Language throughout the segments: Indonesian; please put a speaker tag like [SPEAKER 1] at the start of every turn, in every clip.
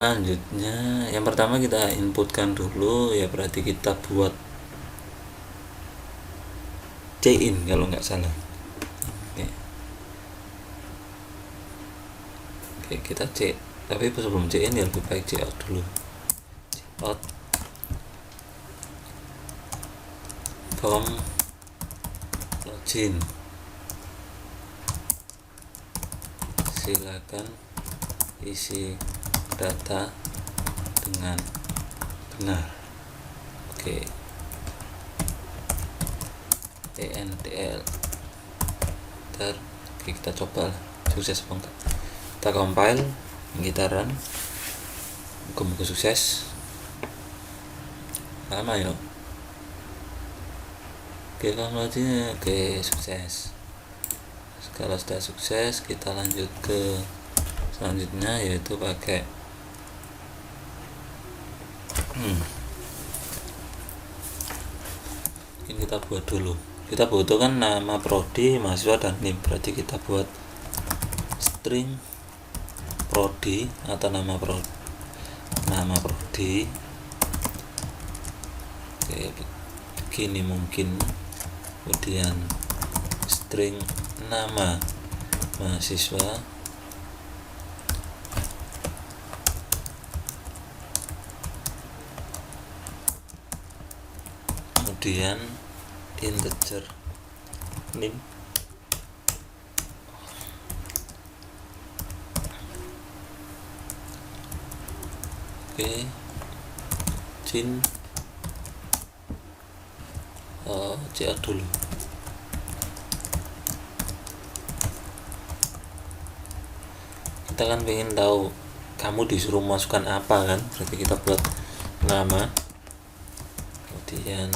[SPEAKER 1] Selanjutnya yang pertama kita inputkan dulu ya, berarti kita buat C-in kalau nggak salah. Oke. Oke, kita C, tapi sebelum C-in ya lebih baik C-out dulu. C-out form login, silakan isi data dengan benar. Oke. ENTL Oke, kita coba sukses apa enggak. Kita compile, kita run, moga-moga sukses. Lama ya. Oke, downloadnya oke, sukses. Kalau sudah sukses, kita lanjut ke selanjutnya, yaitu pakai ini kita buat dulu. Kita butuhkan nama prodi, mahasiswa, dan NIM. Berarti kita buat string prodi atau nama prodi. Oke, begini mungkin. Kemudian string nama mahasiswa, kemudian integer NIM. Oke, CA dulu. Kita kan pengen tahu kamu disuruh masukkan apa kan, berarti kita buat nama, kemudian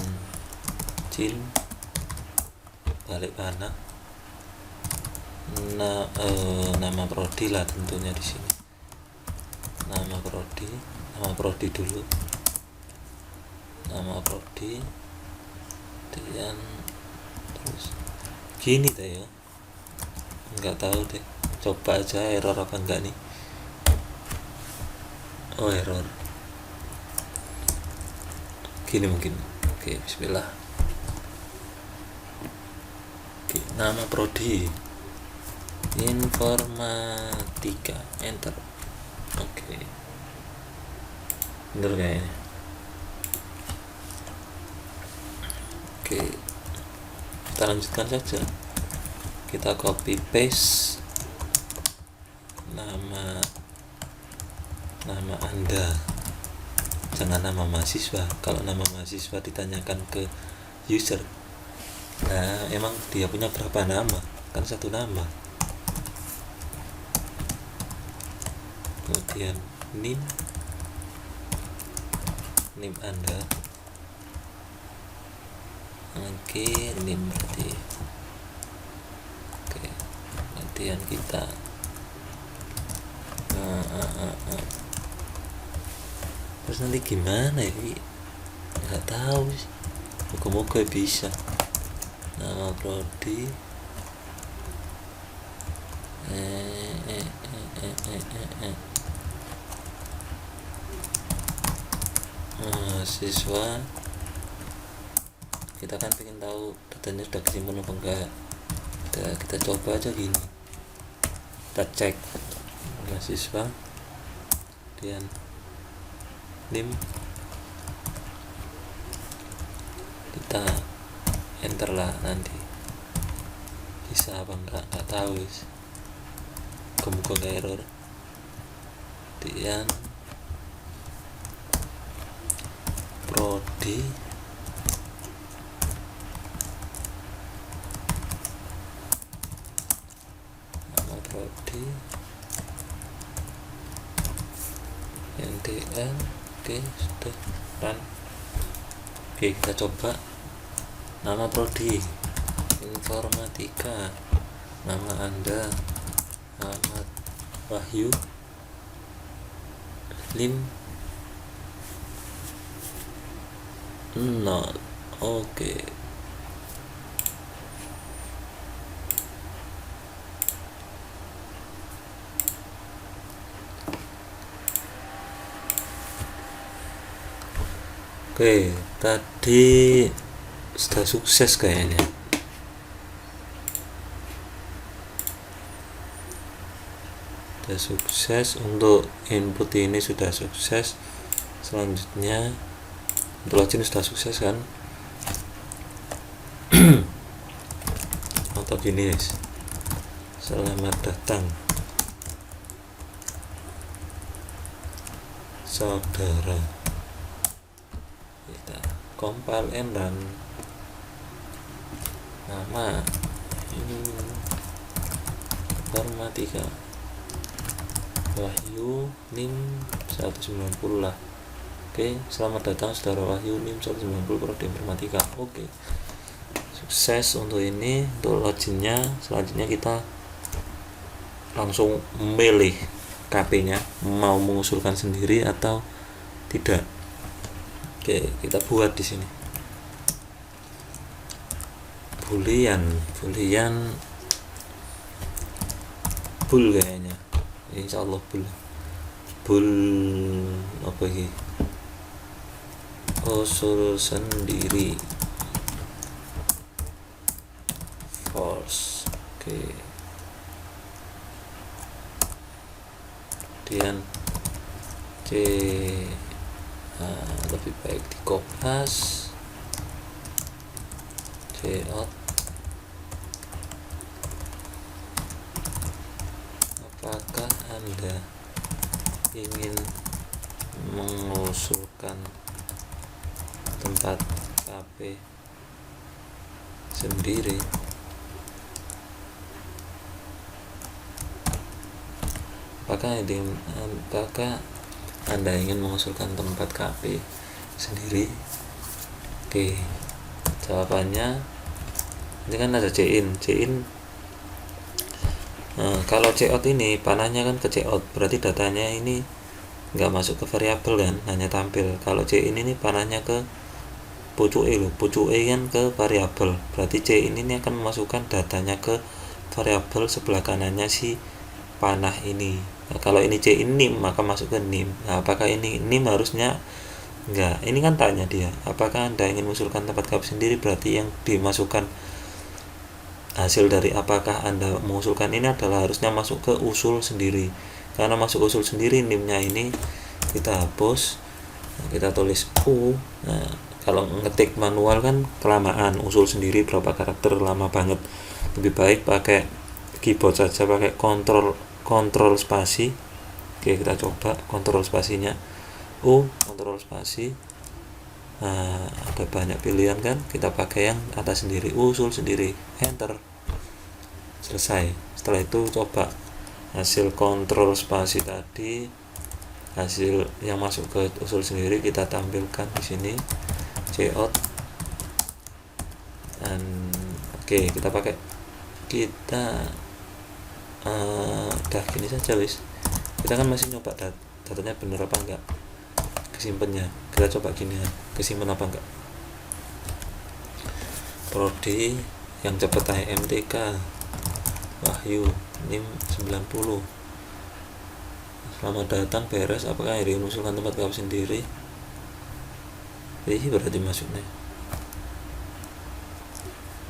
[SPEAKER 1] balik mana, nama prodi lah tentunya di sini. Nama prodi dulu, nama prodi, kemudian terus gini deh ya, nggak tahu deh, coba aja error apa enggak nih. Oh, error gini mungkin. Oke, bismillah. Oke, nama prodi informatika, enter. Oke, bener kayaknya. Oke, kita lanjutkan saja. Kita copy paste nama Anda, jangan nama mahasiswa. Kalau nama mahasiswa ditanyakan ke user, nah emang dia punya berapa nama, kan satu nama. Kemudian NIM Anda. Oke, NIM berarti. Oke, kemudian kita terus nanti gimana ya, nggak tahu sih, moga-moga bisa. Nama prodi mahasiswa. Kita kan pengen tahu datanya sudah kesimpan apa enggak. Kita coba aja gini, kita cek mahasiswa, kemudian NIM, kita enter lah, nanti bisa apa enggak, nggak tahu sih, moga-moga error. Kemudian prodi NTL. Oke, sudah run. Oke, kita coba nama prodi informatika, nama Anda Ahmad Wahyu, NIM 0. Oke, Oke, tadi sudah sukses kayaknya. Sudah sukses untuk input ini, sudah sukses. Selanjutnya untuk login sudah sukses kan. Atau gini guys, selamat datang saudara. Kita compile and run. Nama informatika Wahyu NIM 190 lah. Oke, selamat datang saudara Wahyu NIM 190 Prodi Informatika. Oke, sukses untuk ini. Untuk loginnya selanjutnya kita langsung milih KP nya mau mengusulkan sendiri atau tidak. Oke, kita buat di sini boolean bool kayaknya, insyaallah bool apa ini, usul sendiri false. Oke, kemudian lebih baik di kopas out. Apakah Anda ingin mengusulkan tempat KP sendiri? Apakah Anda ingin mengusulkan tempat KP sendiri? Oke, jawabannya ini kan ada cin. Kalau cout ini panahnya kan ke cout, berarti datanya ini nggak masuk ke variabel kan, hanya tampil. Kalau c ini panahnya ke pucuke kan ke variabel, berarti c ini akan memasukkan datanya ke variabel sebelah kanannya si panah ini. Nah, kalau ini c ini NIM maka masuk ke NIM. Nah, apakah ini NIM? Harusnya enggak. Ini kan tanya dia, apakah Anda ingin mengusulkan tempat KP sendiri, berarti yang dimasukkan hasil dari apakah Anda mengusulkan ini adalah harusnya masuk ke usul sendiri. Karena masuk usul sendiri, NIM-nya ini kita hapus. Nah, kita tulis U. Nah, kalau ngetik manual kan kelamaan, usul sendiri berapa karakter, lama banget. Lebih baik pakai keyboard saja, pakai kontrol spasi. Oke, kita coba kontrol spasinya U, kontrol spasi. Nah, ada banyak pilihan kan, kita pakai yang atas sendiri, usul sendiri, enter, selesai. Setelah itu coba hasil kontrol spasi tadi, hasil yang masuk ke usul sendiri kita tampilkan di sini, cout. Dan oke, kita pakai udah gini saja wis. Kita kan masih nyoba datanya bener apa enggak kesimpannya. Kita coba gini ya, kesimpan apa enggak. Prodi yang cepat MTK Wahyu NIM 90. Selamat datang, beres. Apakah yang diusulkan tempat KP sendiri? Ini berarti masuknya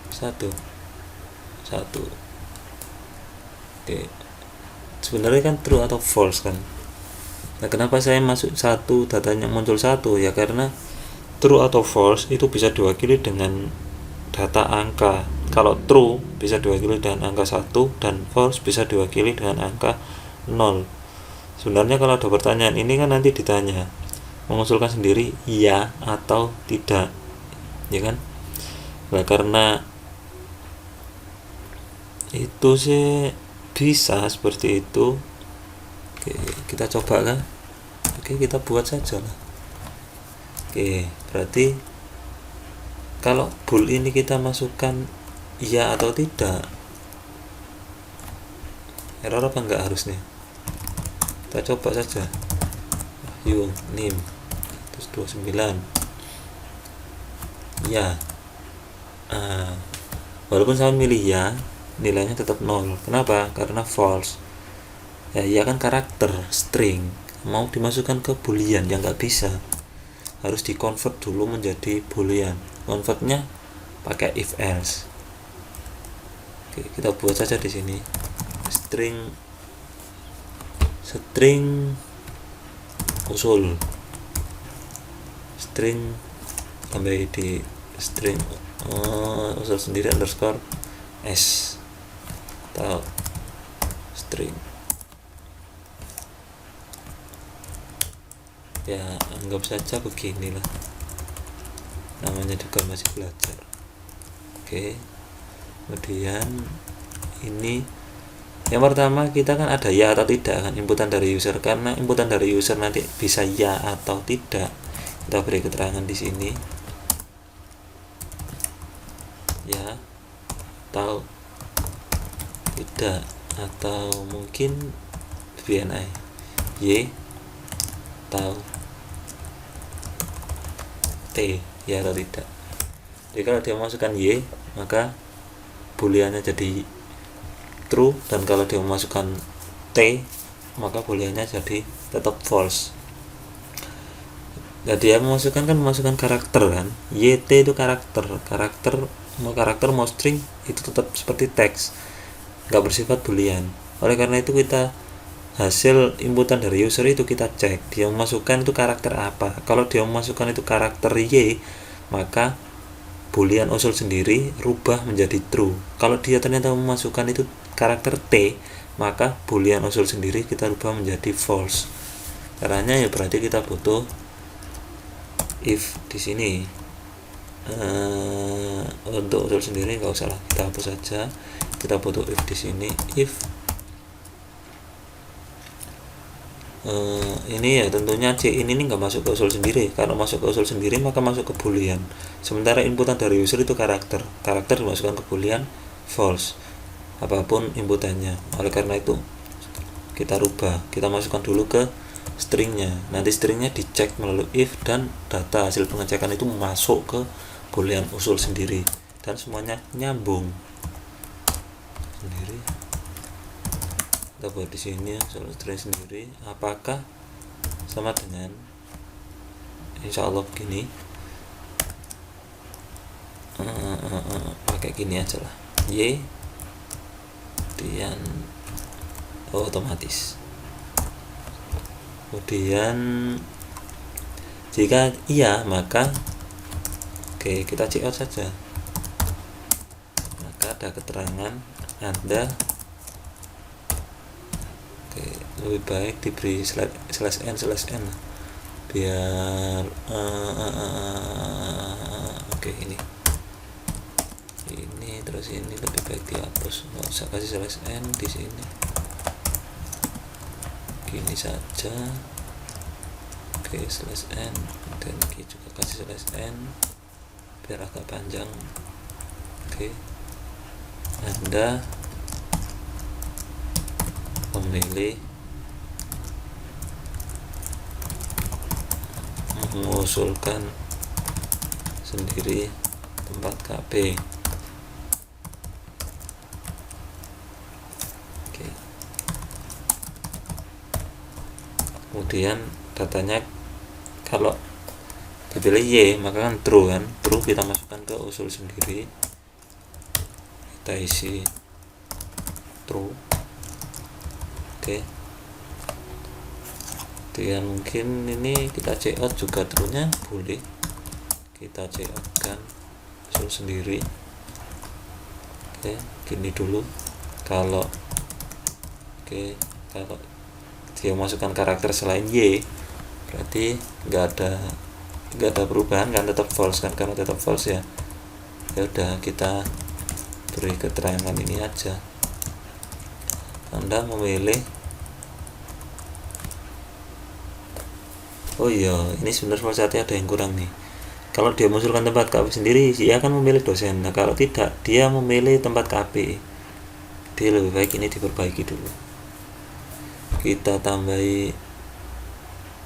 [SPEAKER 1] satu. Oke, sebenarnya kan true atau false kan. Nah, kenapa saya masuk satu, datanya muncul satu? Ya karena true atau false itu bisa diwakili dengan data angka. Kalau true bisa diwakili dengan angka 1 dan false bisa diwakili dengan angka 0. Sebenarnya kalau ada pertanyaan ini kan nanti ditanya mengusulkan sendiri iya atau tidak, ya kan? Nah, karena itu sih bisa seperti itu. Oke, kita coba kan. Oke, kita buat saja lah. Oke, berarti kalau bool ini kita masukkan iya atau tidak, error apa enggak harusnya? Kita coba saja. Wahyu NIM 129 ya. Walaupun saya milih ya, nilainya tetap 0. Kenapa? Karena false. Ya kan karakter string, mau dimasukkan ke boolean yang nggak bisa, harus di-convert dulu menjadi boolean. Convertnya pakai if else. Oke, kita buat saja di sini string usul, string tambah di string usul sendiri underscore s atau string. Ya anggap saja beginilah, namanya juga masih belajar. Oke, kemudian ini yang pertama kita kan ada ya atau tidak kan, inputan dari user. Karena inputan dari user nanti bisa ya atau tidak, kita beri keterangan di sini ya atau tidak, atau mungkin BNI y atau t, ya atau tidak. Jadi kalau dia memasukkan y maka booleannya jadi true, dan kalau dia memasukkan t maka booleannya jadi tetap false. Jadi dia memasukkan karakter kan, yt itu karakter mau string itu tetap seperti teks, nggak bersifat boolean. Oleh karena itu kita hasil inputan dari user itu kita cek dia memasukkan itu karakter apa. Kalau dia memasukkan itu karakter y, maka boolean usul sendiri rubah menjadi true. Kalau dia ternyata memasukkan itu karakter t, maka boolean usul sendiri kita rubah menjadi false. Caranya ya berarti kita butuh if di sini. Untuk usul sendiri nggak usah lah, kita hapus saja. Kita butuh if di sini, if ini ya tentunya c ini nggak masuk ke usul sendiri. Kalau masuk ke usul sendiri maka masuk ke boolean. Sementara inputan dari user itu karakter dimasukkan ke boolean false apapun inputannya. Oleh karena itu kita rubah, kita masukkan dulu ke stringnya. Nanti stringnya dicek melalui if, dan data hasil pengecekan itu masuk ke boolean usul sendiri dan semuanya nyambung sendiri. Kita buat di sini string sendiri, apakah sama dengan insya Allah begini. Pakai gini aja lah, y kemudian otomatis. Kemudian jika iya maka kita check out saja, maka ada keterangan Anda lebih baik diberi /n biar ini terus ini lebih baik dihapus, nggak usah kasih /n di sini, gini saja. /n dan ini juga kasih /n biar agak panjang. Anda memilih mengusulkan sendiri tempat KP. Kemudian datanya kalau dipilih Y maka kan true kan, true kita masukkan ke usul sendiri, kita isi true. Dan mungkin ini kita check out juga true nya boleh, kita check out kan usul sendiri. Gini dulu, kalau kalau dia masukkan karakter selain Y berarti nggak ada perubahan kan, tetap false kan. Karena tetap false ya udah kita beri keterangan ini aja, Anda memilih. Oh iya, ini sebenarnya falsatnya ada yang kurang nih. Kalau dia mengusulkan tempat KP sendiri, dia akan memilih dosen. Nah kalau tidak, dia memilih tempat KP. Dia lebih baik ini diperbaiki dulu. Kita tambahi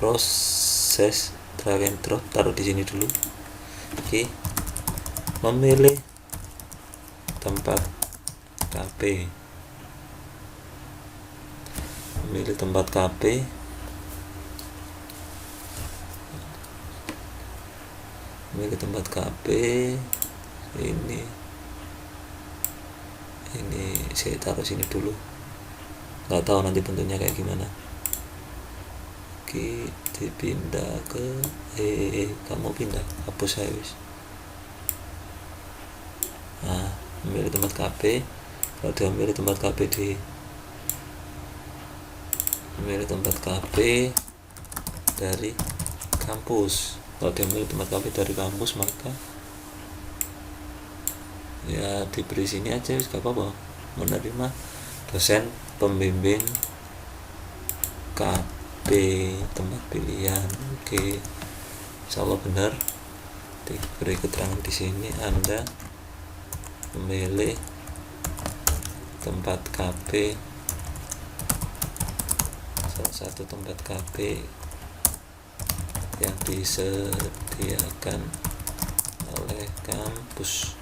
[SPEAKER 1] proses drag and drop, taruh di sini dulu. Memilih tempat KP, memilih tempat KP. memilih tempat KP. Ini saya taruh sini dulu, nggak tahu nanti bentuknya kayak gimana. Oke, dipindah ke kamu pindah, hapus saya wis. Nah, memilih tempat KP. Kalau dia memilih tempat KP memilih tempat KP dari kampus. Kalau dia memilih tempat KP dari kampus, maka ya diberi sini aja, gak apa-apa, menerima dosen pembimbing KP tempat pilihan. Oke, insyaallah benar. Diberi keterangan di sini Anda memilih tempat KP, salah satu tempat KP yang disediakan oleh kampus.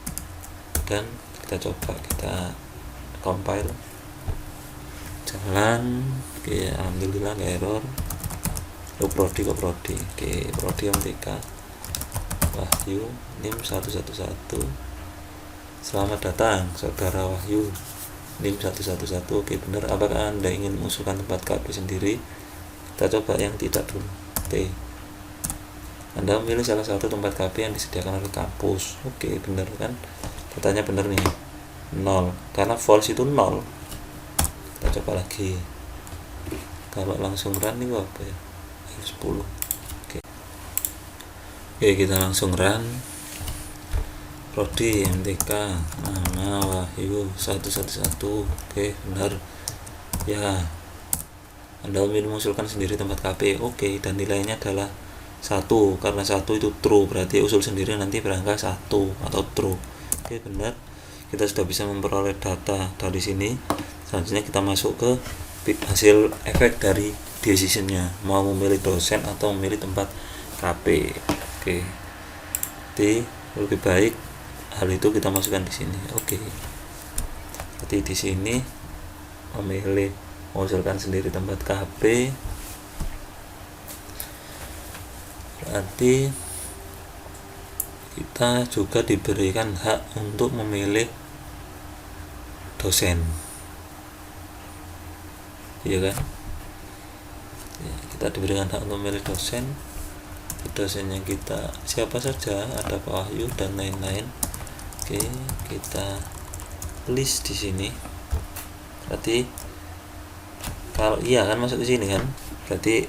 [SPEAKER 1] Dan kita coba, kita compile, jalan. Oke, alhamdulillah nggak error. Prodi kok prodi. Oke, prodi MTK Wahyu NIM 111. Selamat datang saudara Wahyu NIM 111. Oke, benar. Apakah Anda ingin mengusulkan tempat KP sendiri? Kita coba yang tidak dulu. T. Anda memilih salah satu tempat KP yang disediakan oleh kampus. Oke, benar kan? Katanya benar nih, 0, karena false itu 0. Kita coba lagi. Kalau langsung run nih apa ya, 10. Oke, kita langsung run. Prodi MTK nama Wahyu 111. Oke, benar ya. Anda memilih mengusulkan sendiri tempat KP. Oke, dan nilainya adalah 1, karena 1 itu true, berarti usul sendiri nanti berangka 1 atau true. Oke, benar. Kita sudah bisa memperoleh data dari sini. Selanjutnya kita masuk ke hasil efek dari decisionnya, mau memilih dosen atau memilih tempat KP. Oke, jadi lebih baik hal itu kita masukkan di sini. Oke, jadi di sini memilih mengusulkan sendiri tempat KP, berarti kita juga diberikan hak untuk memilih dosen, iya kan? Ya, kita diberikan hak untuk memilih dosen. Dosennya kita siapa saja, ada Pak Wahyu dan lain-lain. Oke, kita list di sini. Berarti kalau iya kan masuk ke sini kan? Berarti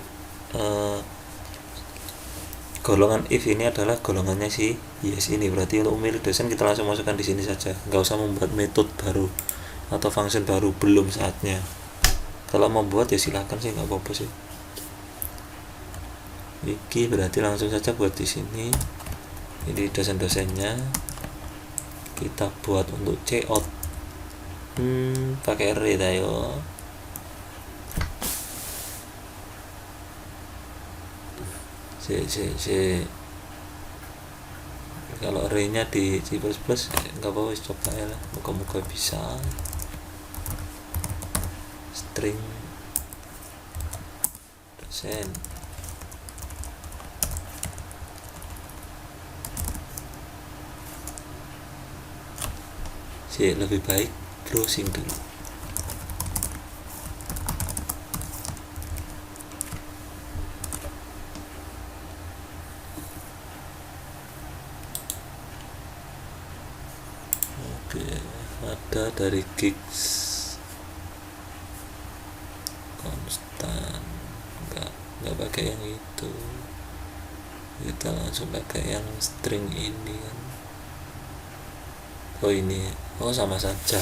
[SPEAKER 1] golongan if ini adalah golongannya si yes ini. Berarti untuk memilih dosen kita langsung masukkan di sini saja, nggak usah membuat metode baru atau function baru, belum saatnya. Kalau mau buat ya silahkan sih, nggak apa-apa sih. Iki berarti langsung saja buat di sini. Ini dosen-dosennya kita buat untuk cout. Pakai array tayo. Kalau array-nya di C++ nggak apa-apa, coba ya lah, moga-moga bisa. String dosen, lebih baik browsing dulu. Oke, ada dari gigs konstan, nggak pakai yang itu, kita langsung pakai yang string ini kan. Oh ini, oh sama saja.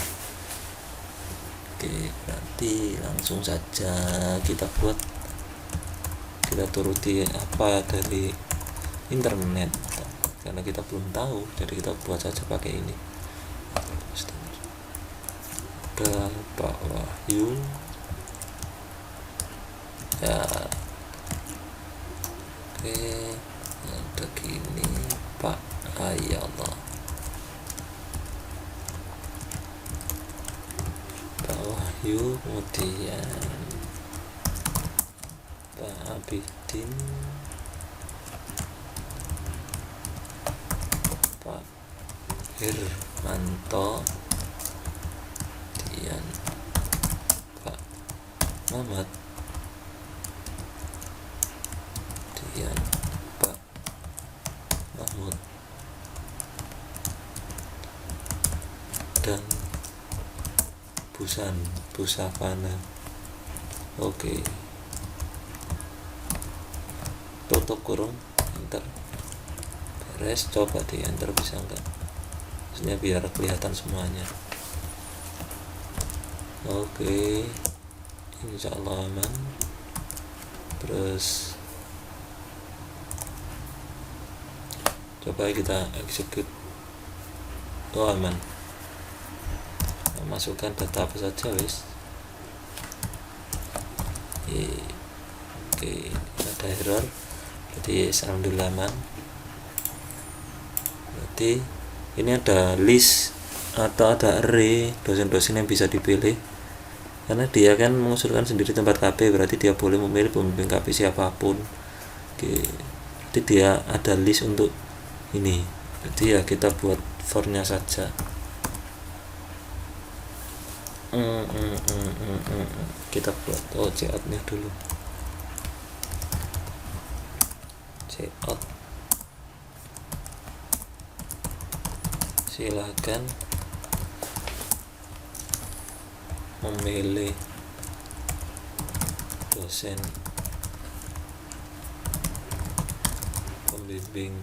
[SPEAKER 1] Oke, berarti langsung saja kita buat, kita turuti apa dari internet, karena kita belum tahu, jadi kita buat saja pakai ini. Ada Pak Wahyu ya. Oke, ada gini Pak Ayallah, Pak Wahyu, kemudian Pak Abidin, Hermanto, kemudian Pak Muhammad, kemudian Pak Mahmud, dan Busavana. Oke, tutup kurung, enter, beres. Coba di enter, bisa enggak? Maksudnya biar kelihatan semuanya. Oke, insya Allah aman. Terus coba kita execute. Oh, aman. Masukkan data apa saja, wis. Oke, ada error. Jadi alhamdulillah aman. Berarti ini ada list atau ada array dosen-dosen yang bisa dipilih, karena dia kan mengusulkan sendiri tempat KP, berarti dia boleh memilih pembimbing KP siapapun. Oke, jadi dia ada list untuk ini. Jadi ya kita buat for-nya saja. Kita buat cout-nya dulu. Cout, silakan memilih dosen pembimbing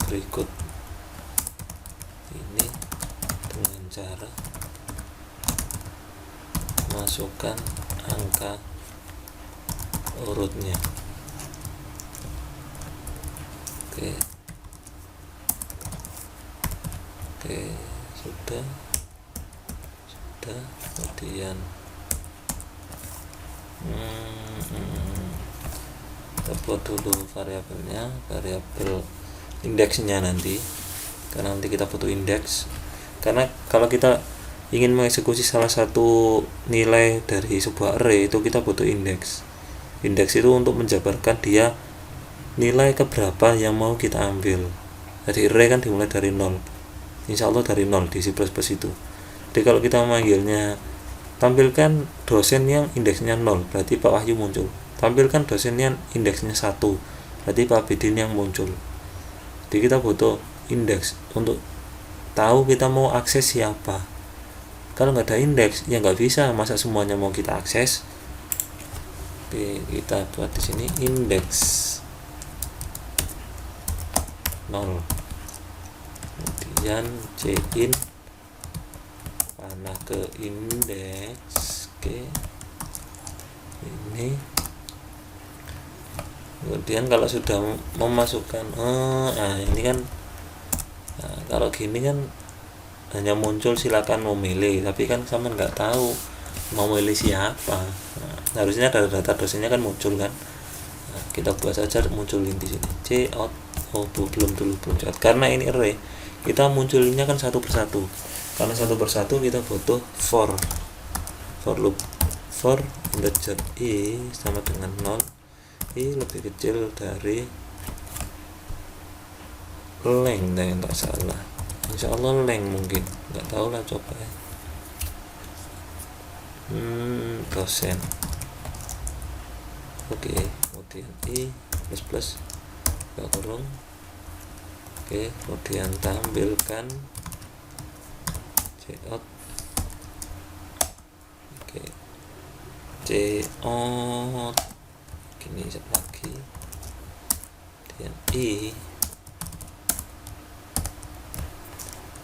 [SPEAKER 1] berikut ini dengan cara masukkan angka urutnya. Oke, sudah. Kemudian kita buat dulu variabelnya, variabel indeksnya nanti, karena nanti kita butuh indeks. Karena kalau kita ingin mengeksekusi salah satu nilai dari sebuah array, itu kita butuh indeks. Indeks itu untuk menjabarkan dia nilai keberapa yang mau kita ambil. Jadi array kan dimulai dari 0, insya Allah dari 0 di C++ itu. Jadi kalau kita memanggilnya tampilkan dosen yang indeksnya 0, berarti Pak Wahyu muncul. Tampilkan dosen yang indeksnya 1, berarti Pak Bidin yang muncul. Jadi kita butuh indeks untuk tahu kita mau akses siapa. Kalau nggak ada indeks, ya nggak bisa, masa semuanya mau kita akses. Oke, kita buat di sini indeks 0. Kemudian cin panah ke indeks. Oke, ini. Kemudian kalau sudah memasukkan ini kan, kalau gini kan hanya muncul silakan memilih, tapi kan sama nggak tahu mau milih siapa. Harusnya ada data dosennya kan muncul kan. Kita buat saja munculin di sini cout. Belum cout, karena ini array, kita munculinnya kan satu persatu. Karena satu persatu kita butuh for loop. For integer i sama dengan 0, i lebih kecil dari length, yang tak salah, insya Allah length, mungkin nggak tahu lah, coba ya. Dosen. Oke, kemudian i plus kurung. Oke, kemudian tampilkan cout. Oke, cout gini lagi, kemudian i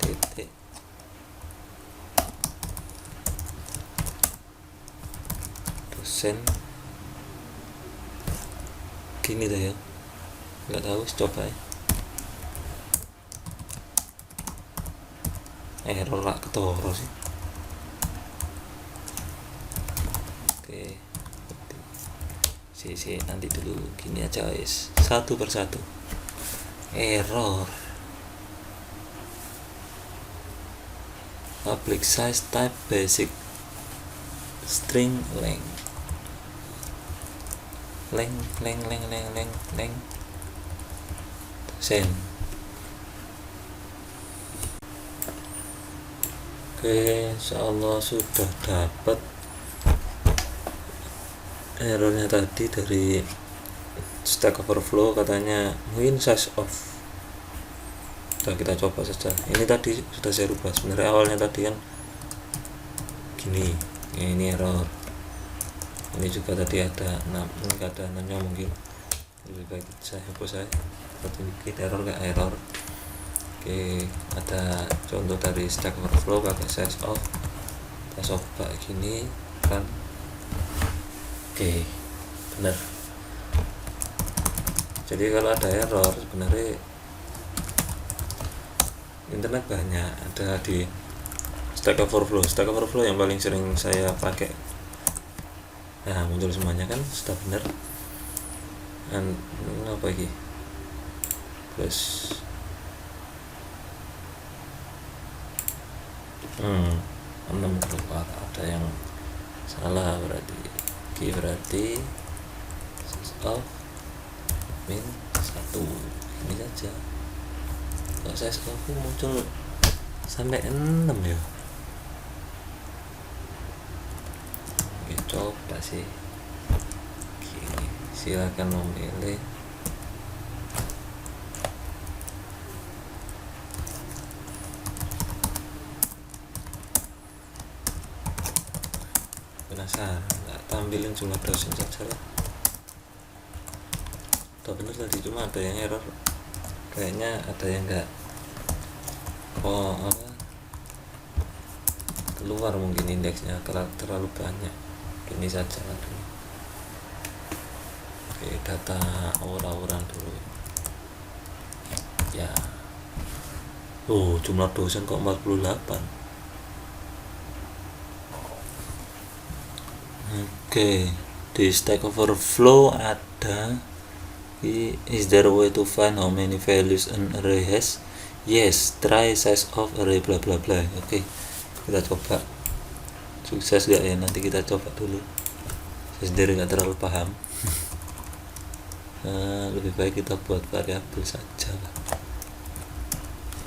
[SPEAKER 1] titik dosen gini dah ya, nggak tahu, coba ya. Error lah ketoro sih. Oke, nanti dulu, gini aja guys, satu persatu. Error public size type basic string length dosen. Oke, insyaallah sudah dapat errornya tadi dari Stack Overflow, katanya mungkin size off. Kita coba saja. Ini tadi sudah saya rubah. Sebenarnya awalnya tadi kan gini, ini error. Ini juga tadi ada 6, ini ada 6-nya, mungkin lebih baik saya hapus saya. Tapi dikit error nggak error. Oke, ada contoh dari Stack Overflow pakai size off. Kita coba gini kan. Oke, benar. Jadi kalau ada error sebenarnya internet banyak, ada di Stack Overflow. Stack Overflow yang paling sering saya pakai. Nah, muncul semuanya kan, sudah benar. Dan apa lagi? Plus 6 keluar, ada yang salah berarti off min 1 ini saja. Kalau saya off muncul sampai 6 ya. Oke, coba sih gini, silakan memilih. Penasaran, nggak tampilin jumlah dosen saja lah. Udah bener tadi, cuma ada yang error, kayaknya ada yang nggak keluar, mungkin indeksnya terlalu banyak. Ini saja lah dulu. Oke, data orang dulu ya. Jumlah dosen kok 48. Oke, di Stack Overflow ada is there a way to find how many values an array has? Yes, try size of array bla bla bla. Oke, kita coba. Sukses gak ya? Nanti kita coba dulu. Saya sendiri gak terlalu paham. Lebih baik kita buat variabel saja lah.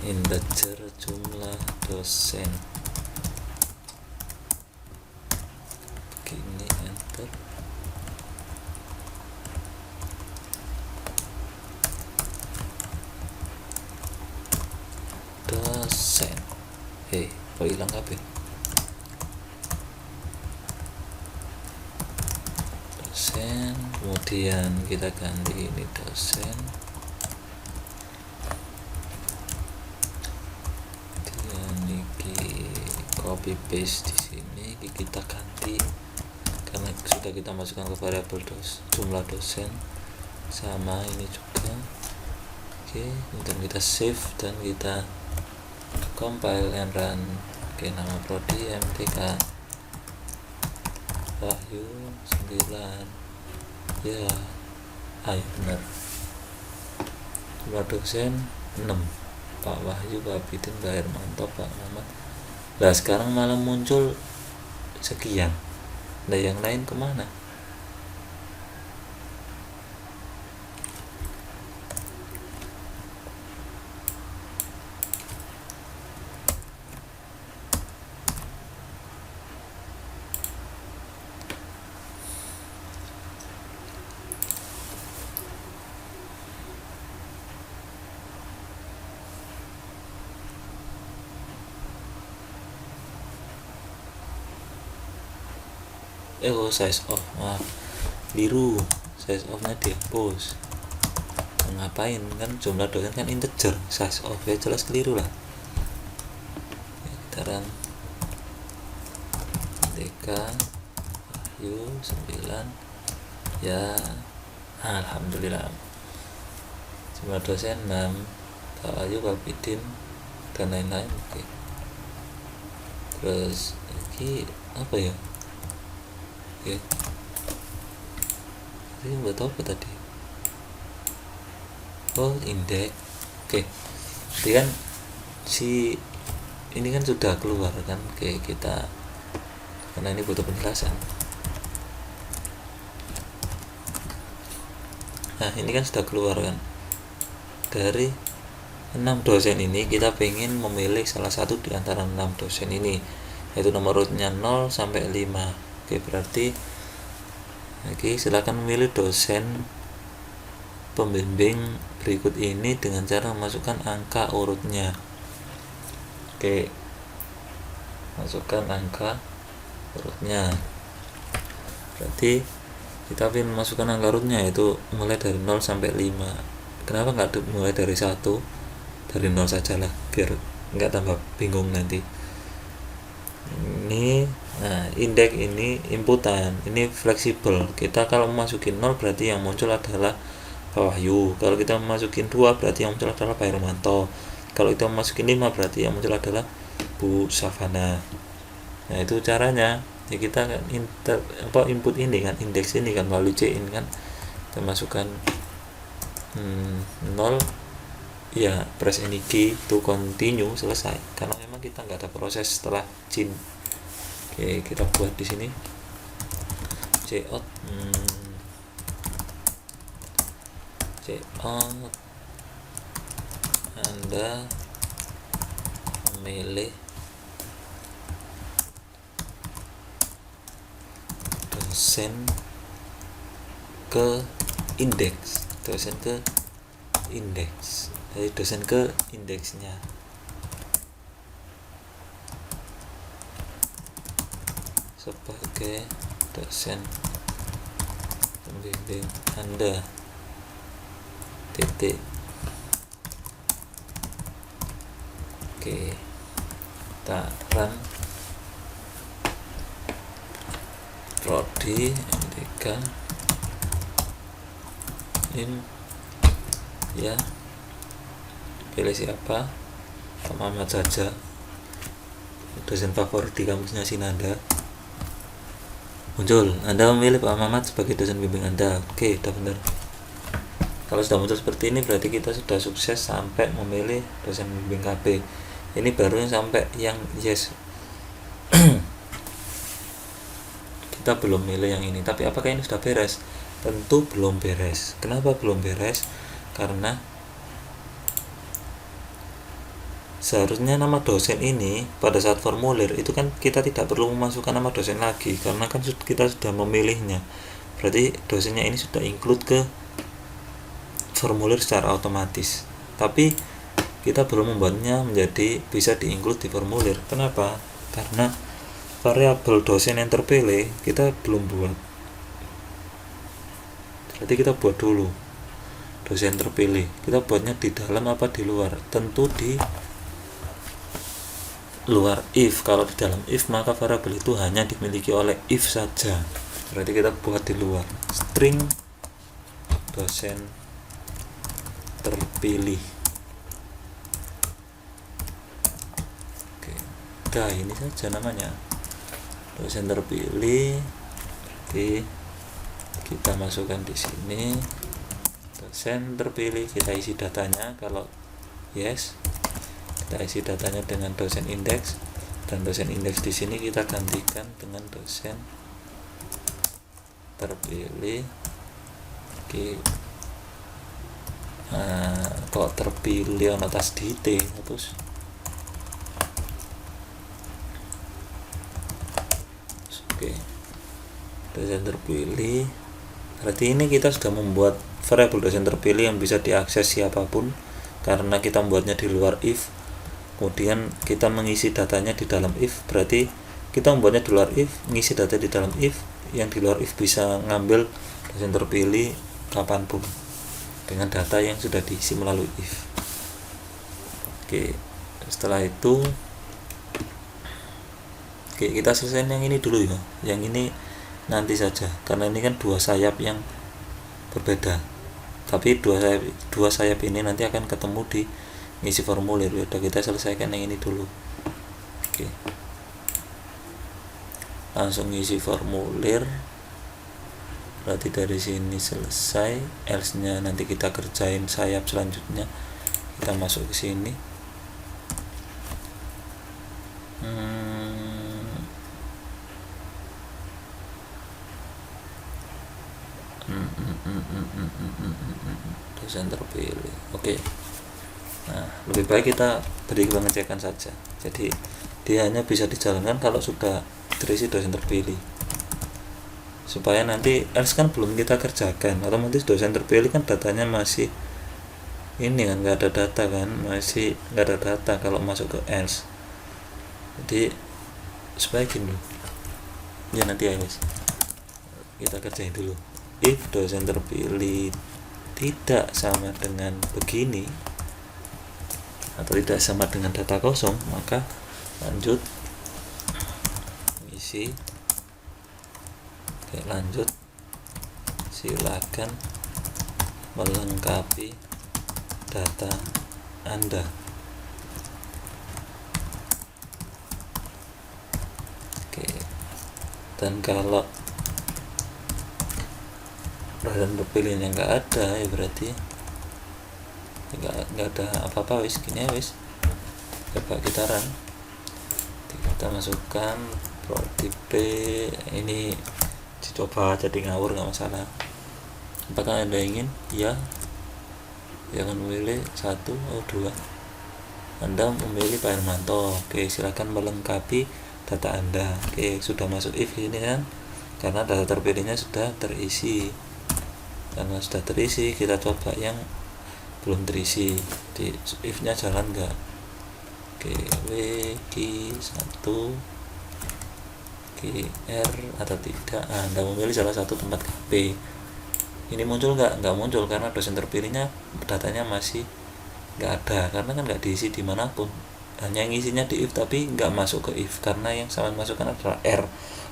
[SPEAKER 1] Integer jumlah dosen. Begini, enter. Dosen. Kok hilang apa? Dosen, kemudian kita ganti ini dosen. Kemudian ini copy paste di sini, kita ganti karena sudah kita masukkan ke variabel jumlah dosen, sama ini juga. Oke, kemudian kita save dan kita compile and run. Oke, nama prodi mtk Wahyu 9 ya. Ayo benar, jumlah dosen 6, Pak Wahyu, Pak Bidin, Pak Hermanto, Pak Muhammad. Nah sekarang malah muncul sekian. Nah yang lain kemana? Size off, biru, size off nya dihapus. Ngapain, kan jumlah dosen kan integer, size off ya jelas keliru lah. Kita run DK Wahyu 9 ya. Alhamdulillah, jumlah dosen 6, Pak Wahyu, Pak Bidin dan lain-lain. Oke, terus ini apa ya? Oke, ini nggak tahu apa tadi. Indeks. Oke, jadi kan si ini kan sudah keluar kan. Oke, kita karena ini butuh penjelasan. Nah ini kan sudah keluar kan dari 6 dosen ini kita pengen memilih salah satu di antara 6 dosen ini, yaitu nomor urutnya 0 sampai 5. Oke, berarti silakan memilih dosen pembimbing berikut ini dengan cara memasukkan angka urutnya. Oke, masukkan angka urutnya. Berarti kita ingin memasukkan angka urutnya yaitu mulai dari 0 sampai 5. Kenapa nggak mulai dari 1? Dari 0 saja lah, biar nggak tambah bingung nanti. Ini indeks ini inputan, ini fleksibel. Kita kalau memasukin 0 berarti yang muncul adalah Pak Wahyu. Kalau kita memasukin 2 berarti yang muncul adalah Pak Hermanto. Kalau kita memasukin 5 berarti yang muncul adalah Bu Savana. Nah, itu caranya. Ya, kita kan input ini kan, indeks ini kan melalui C ini kan, kita masukkan 0, ya press any key to continue, selesai. Karena memang kita nggak ada proses setelah jin. Oke, kita buat di sini cout Anda memilih dosen ke indeks, dari dosen ke indeksnya. Sebagai dosen pembimbing Anda, titik. Oke, kita run prodi MTK ya, pilih siapa, Pak Mamat saja, dosen favorit di kampusnya Sinanda. Muncul, Anda memilih Pak Mamat sebagai dosen bimbing Anda. Oke, udah benar. Kalau sudah muncul seperti ini berarti kita sudah sukses sampai memilih dosen bimbing KB. Ini baru yang sampai yang yes. Kita belum milih yang ini, tapi apakah ini sudah beres? Tentu belum beres. Kenapa belum beres? Karena seharusnya nama dosen ini pada saat formulir itu kan kita tidak perlu memasukkan nama dosen lagi, karena kan kita sudah memilihnya. Berarti dosennya ini sudah include ke formulir secara otomatis. Tapi kita belum membuatnya menjadi bisa di-include di formulir. Kenapa? Karena variabel dosen yang terpilih kita belum buat. Berarti kita buat dulu dosen terpilih. Kita buatnya di dalam apa di luar? Tentu di luar if. Kalau di dalam if maka variabel itu hanya dimiliki oleh if saja. Berarti kita buat di luar string dosen terpilih. Oke, udah ini saja namanya dosen terpilih. Jadi kita masukkan di sini dosen terpilih, kita isi datanya. Kalau yes, kita isi datanya dengan dosen indeks, dan dosen indeks di sini kita gantikan dengan dosen terpilih. Oke, kok terpilih ono tas di T terus. Oke, dosen terpilih. Berarti ini kita sudah membuat variabel dosen terpilih yang bisa diakses siapapun, karena kita membuatnya di luar if. Kemudian kita mengisi datanya di dalam if. Berarti kita membuatnya di luar if, mengisi data di dalam if. Yang di luar if bisa ngambil dosen terpilih kapanpun dengan data yang sudah diisi melalui if. Oke, setelah itu kita selesaikan yang ini dulu ya. Yang ini nanti saja, karena ini kan dua sayap yang berbeda. Tapi dua sayap ini nanti akan ketemu di ngisi formulir. Udah, kita selesaikan yang ini dulu. Oke, langsung ngisi formulir. Berarti dari sini selesai. Else nya nanti kita kerjain sayap selanjutnya. Kita masuk ke sini. Dosen terpilih. Oke. Nah, lebih baik kita beri pengecekan saja. Jadi dia hanya bisa dijalankan kalau sudah terisi dosen terpilih, supaya nanti else kan belum kita kerjakan, otomatis dosen terpilih kan datanya masih ini kan, nggak ada data kan, masih nggak ada data kalau masuk ke else. Jadi supaya gini ya, nanti ya guys, kita kerjain dulu. If dosen terpilih tidak sama dengan begini atau tidak sama dengan data kosong, maka lanjut isi. Oke, lanjut, silakan melengkapi data Anda. Oke, dan kalau dosen terpilihnya nggak ada, ya berarti nggak ada apa-apa. Wis gini ya wis, coba kita run, kita masukkan prodi B, ini dicoba jadi ngawur, nggak masalah. Apakah Anda ingin? Ya, jangan memilih 1 atau 2. Anda memilih Pak Hermanto. Oke, silakan melengkapi data Anda. Oke, sudah masuk if ini kan, karena data terpilihnya sudah terisi. Karena sudah terisi, kita coba yang belum terisi, di if nya jalan nggak. Oke, W Q 1 R atau tidak. Anda memilih salah satu tempat KP. Ini muncul nggak muncul, karena dosen terpilihnya datanya masih nggak ada, karena kan nggak diisi dimanapun, hanya yang isinya di if tapi nggak masuk ke if, karena yang sama masukkan adalah R,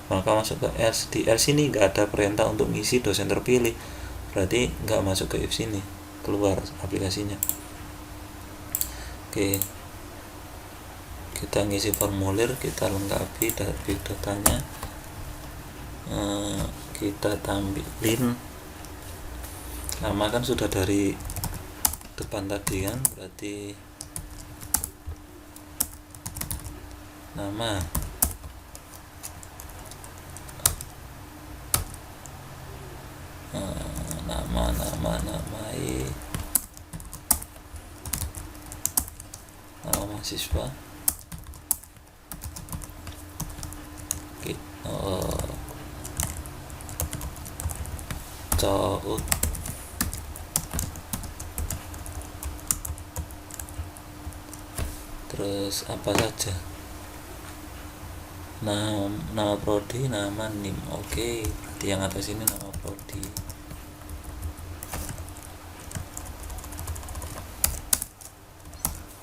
[SPEAKER 1] maka masuk ke else. Di else ini nggak ada perintah untuk ngisi dosen terpilih, berarti nggak masuk ke if sini, keluar aplikasinya. Oke, kita ngisi formulir, kita lengkapi datanya, kita tampilin nama kan sudah dari depan tadi kan, berarti nama nama mahasiswa. Oke, Cout, terus apa saja, nama prodi, nama nim. Oke, berarti yang atas ini nama prodi.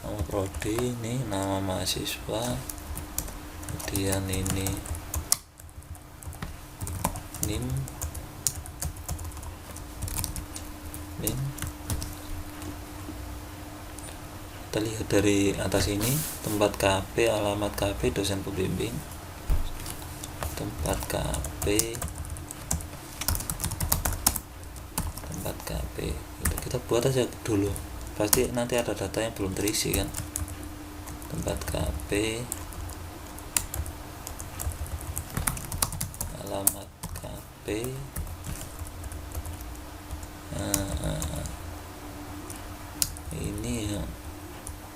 [SPEAKER 1] Nama prodi ini, nama mahasiswa, kemudian ini nim. Kita lihat dari atas ini, tempat KP, alamat KP dosen pembimbing, tempat KP, kita buat aja dulu, pasti nanti ada data yang belum terisi kan. Tempat KP, alamat KP,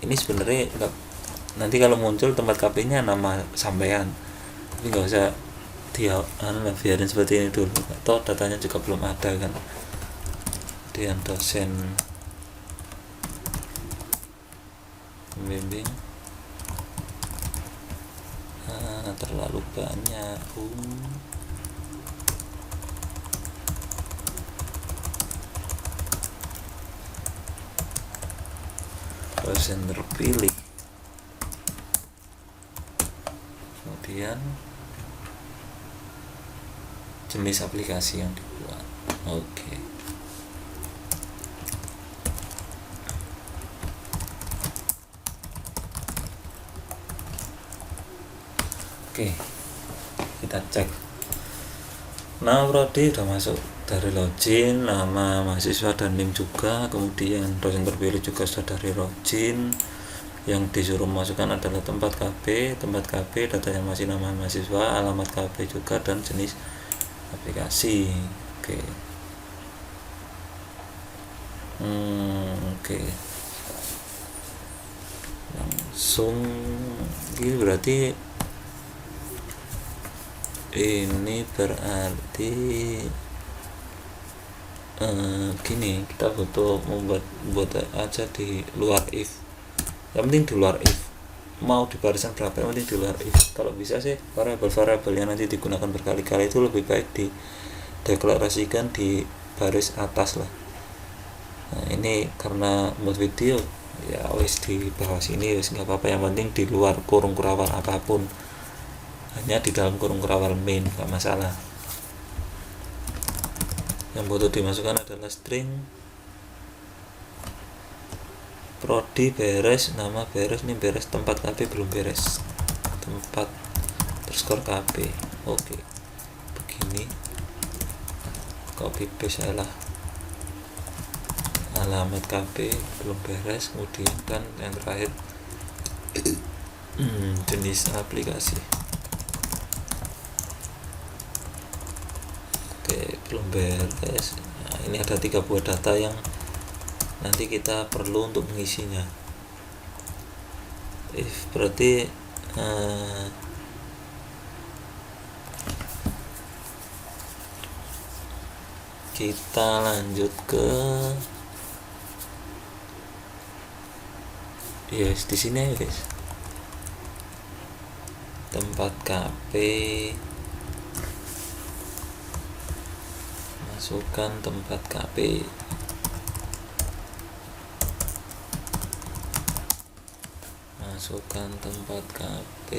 [SPEAKER 1] ini sebenarnya nanti kalau muncul tempat KP-nya nama sampean, tapi nggak usah biarin seperti ini dulu, atau datanya juga belum ada kan. Kemudian dosen pembimbing, terlalu banyak. Dosen terpilih, kemudian jenis aplikasi yang dibuat. Oke. Kita cek. Nama prodi udah masuk dari login, nama mahasiswa dan NIM juga, kemudian dosen terpilih juga sudah dari login. Yang disuruh masukkan adalah tempat KP, datanya masih nama mahasiswa, alamat KP juga, dan jenis aplikasi. Oke. langsung. Ini berarti gini, kita butuh membuat aja di luar if. Yang penting di luar if, mau di barisan berapa yang penting di luar if. Kalau bisa sih variabel yang nanti digunakan berkali-kali itu lebih baik dideklarasikan di baris atas lah. Nah, ini karena buat video ya wis di bawah sini wis nggak apa-apa, yang penting di luar kurung kurawal apapun, hanya di dalam kurung kurawal main nggak masalah. Yang butuh dimasukkan adalah string prodi beres, nama beres, ini beres, tempat KP belum beres, tempat underscore KP. Oke, begini copy paste lah, alamat KP belum beres, kemudian kan yang terakhir jenis aplikasi. Oke, belum beres. Nah, ini ada 3 buah data yang nanti kita perlu untuk mengisinya. If berarti kita lanjut ke yes di sini ya guys, tempat KP, masukkan tempat KP, masukkan tempat KP,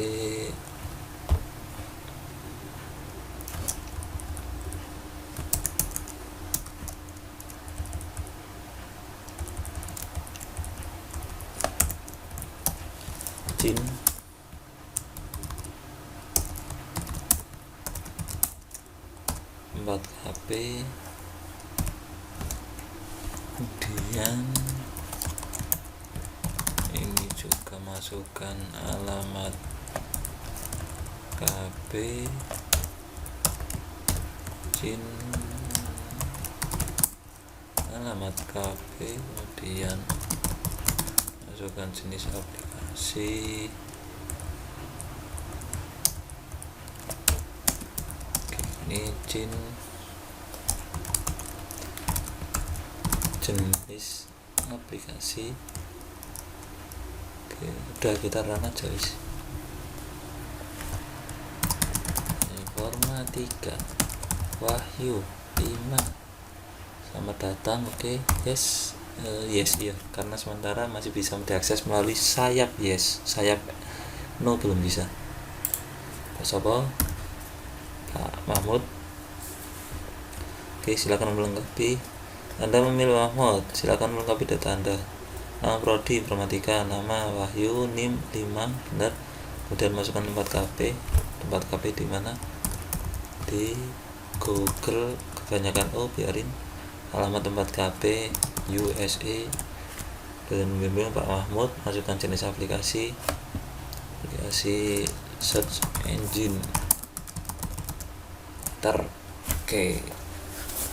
[SPEAKER 1] jin tempat KP, kemudian ini juga masukkan alamat KP, jin alamat KP, kemudian masukkan jenis aplikasi. Ini jenis aplikasi. Oke, udah kita run aja guys. Informatika Wahyu 5, selamat datang. Oke, yes, yes iya, karena sementara masih bisa diakses melalui sayap yes, sayap no belum bisa. Pak Sopo, Pak Mahmud. Oke, silakan melengkapi. Anda memilih Mahmud, silakan melengkapi data Anda. Nama prodi informatika, nama Wahyu, NIM 5, benar. Kemudian masukkan tempat KP. Tempat KP di mana? Di Google, kebanyakan biarin. Alamat tempat KP USA. Dan membimbing Pak Mahmud, masukkan jenis aplikasi search engine. Oke,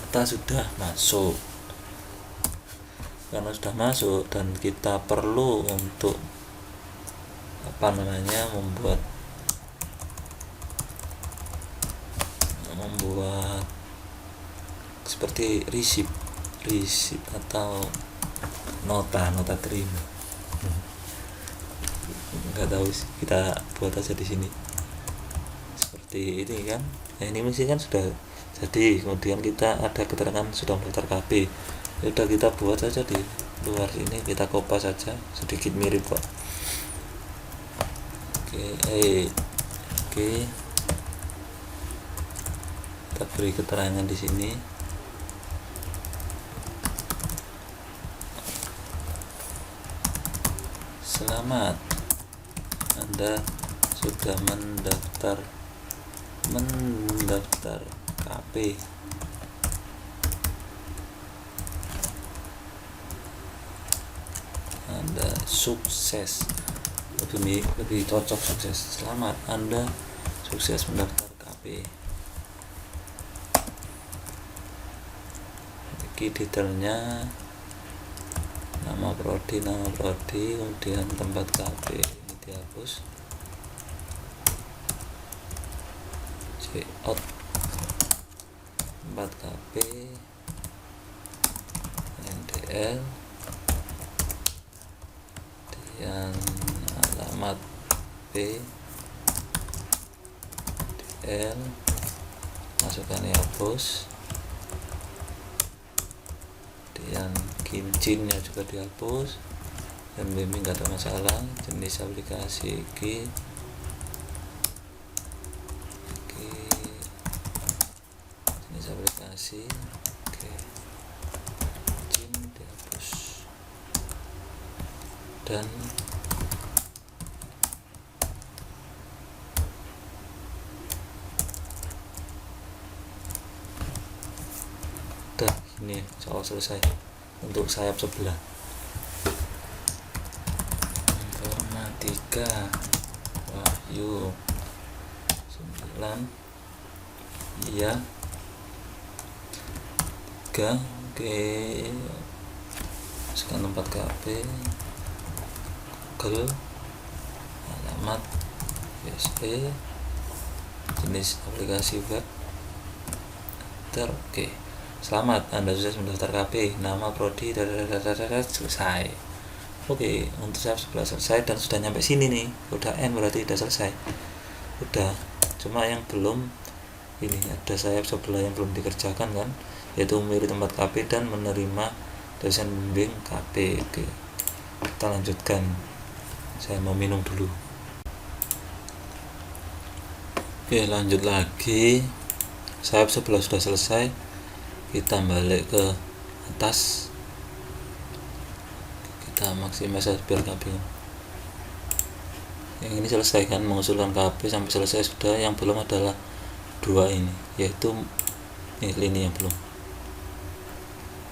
[SPEAKER 1] kita sudah masuk. Karena sudah masuk dan kita perlu untuk membuat seperti receipt atau nota terima. Nggak tahu, kita buat aja di sini seperti ini kan. Nah, ini mesti kan sudah jadi, kemudian kita ada keterangan sudah mendaftar KP. Udah kita buat saja di luar ini, kita kopas saja, sedikit mirip kok. Oke, kita beri keterangan di sini. Selamat, Anda sudah mendaftar KP. Anda sukses, lebih cocok sukses. Selamat, Anda sukses mendaftar KP. Ini detailnya, nama nama prodi, kemudian tempat KP ini dihapus, out tempat KP, NDL, kemudian alamat P, DL, masukkan hapus, kemudian kimchinnya juga dihapus, dan bimbing nggak ada masalah. Jenis aplikasi jenis aplikasi kimchin dihapus, dan ini soal selesai untuk sayap sebelah. Informatika Wahyu 9 iya 3. Oke, sekarang tempat KP, Google, alamat BSE, jenis aplikasi web, oke. Selamat, Anda sudah mendaftar KP, nama prodi, selesai. Oke, untuk sayap sebelah selesai dan sudah nyampe sini nih. Udah N berarti udah selesai. Udah, cuma yang belum ini ada sayap sebelah yang belum dikerjakan kan, yaitu memilih tempat KP dan menerima dosen bimbing KP. Oke, kita lanjutkan. Saya mau minum dulu. Oke, lanjut lagi. Sayap sebelah sudah selesai. Kita balik ke atas, kita maksimalkan biar nggak bingung. Yang ini selesai kan, mengusulkan KP sampai selesai sudah. Yang belum adalah dua ini, yaitu ini yang belum.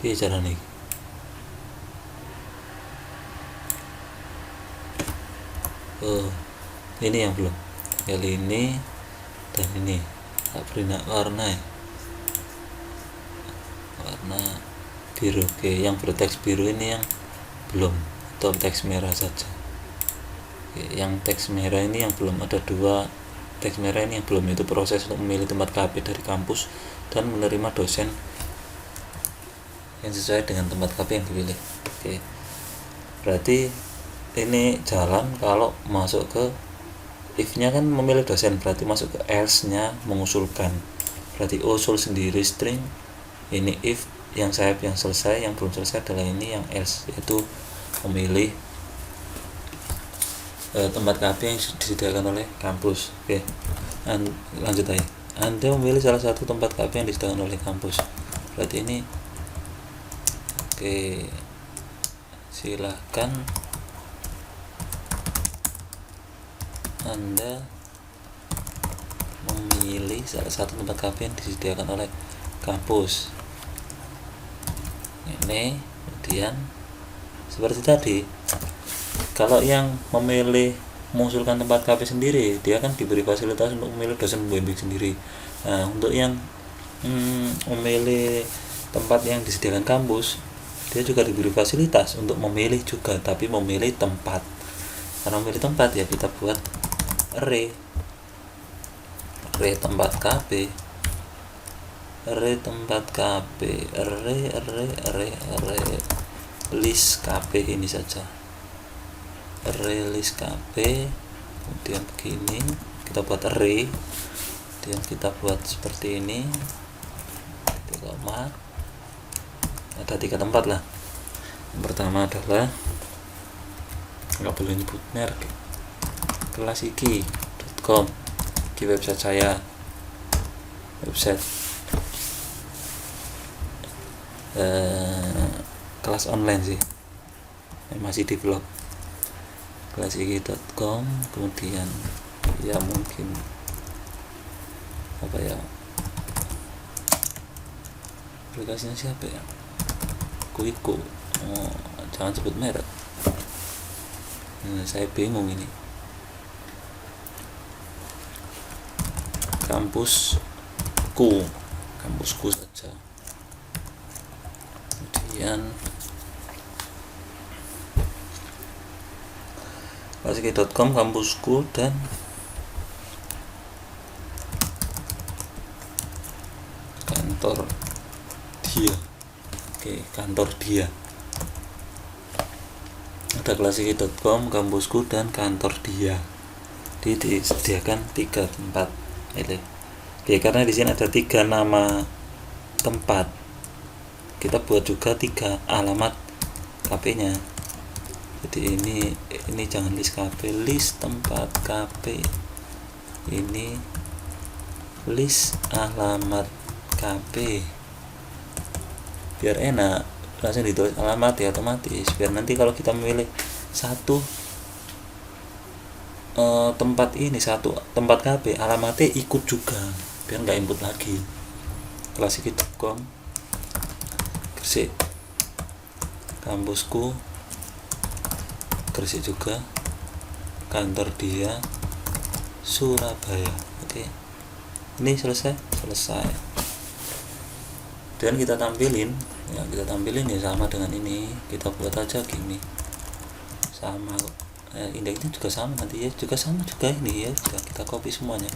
[SPEAKER 1] Ini cara nih. Ini yang belum. Yang ini dan ini tak beri warna ya. Warna biru. Oke, yang berteks biru ini yang belum, atau teks merah saja. Oke, yang teks merah ini yang belum, ada dua teks merah ini yang belum, itu proses untuk memilih tempat KP dari kampus dan menerima dosen yang sesuai dengan tempat KP yang dipilih. Oke, berarti ini jalan kalau masuk ke if nya kan memilih dosen, berarti masuk ke else nya mengusulkan, berarti usul sendiri string. Ini if yang sayap yang selesai, yang belum selesai adalah ini yang else, yaitu memilih tempat KP yang disediakan oleh kampus. Oke, lanjut aja. Anda memilih salah satu tempat KP yang disediakan oleh kampus, berarti ini oke, silahkan Anda memilih salah satu tempat KP yang disediakan oleh kampus. Ini kemudian seperti tadi, kalau yang memilih mengusulkan tempat KP sendiri, dia kan diberi fasilitas untuk memilih dosen pembimbing sendiri. Nah, untuk yang memilih tempat yang disediakan kampus, dia juga diberi fasilitas untuk memilih juga, tapi memilih tempat. Karena memilih tempat ya kita buat array tempat KP, array tempat KP, array list KP ini saja, array list KP. Kemudian begini kita buat array, kemudian kita buat seperti ini, koma, ada 3 tempat lah. Yang pertama adalah nggak boleh nyebut merek, kelasiki.com, di website saya, website kelas online sih, masih di blog, kelasiki.com. kemudian ya mungkin apa ya, aplikasinya siapa ya, Kuiko, jangan sebut merek. Saya bingung ini. Kampusku saja. Kemudian Klasiki.com, kampusku, dan kantor dia. Oke, kantor dia. Ada klasiki.com, kampusku, dan kantor dia. Jadi disediakan 3 tempat. Ya, karena di sini ada 3 nama tempat, kita buat juga 3 alamat KP-nya. Jadi ini jangan list KP, list tempat KP. Ini list alamat KP. Biar enak, langsung ditulis alamat ya otomatis. Biar nanti kalau kita memilih satu tempat ini, satu tempat KP, alamatnya ikut juga, biar nggak input lagi. Klasiki.com, Gresik, kampusku, Gresik juga, kantor dia, Surabaya. Oke, ini selesai. Dan kita tampilin ya, sama dengan ini. Kita buat aja gini, sama indeksnya juga sama, nanti ya juga sama juga ini ya. Kita copy semuanya,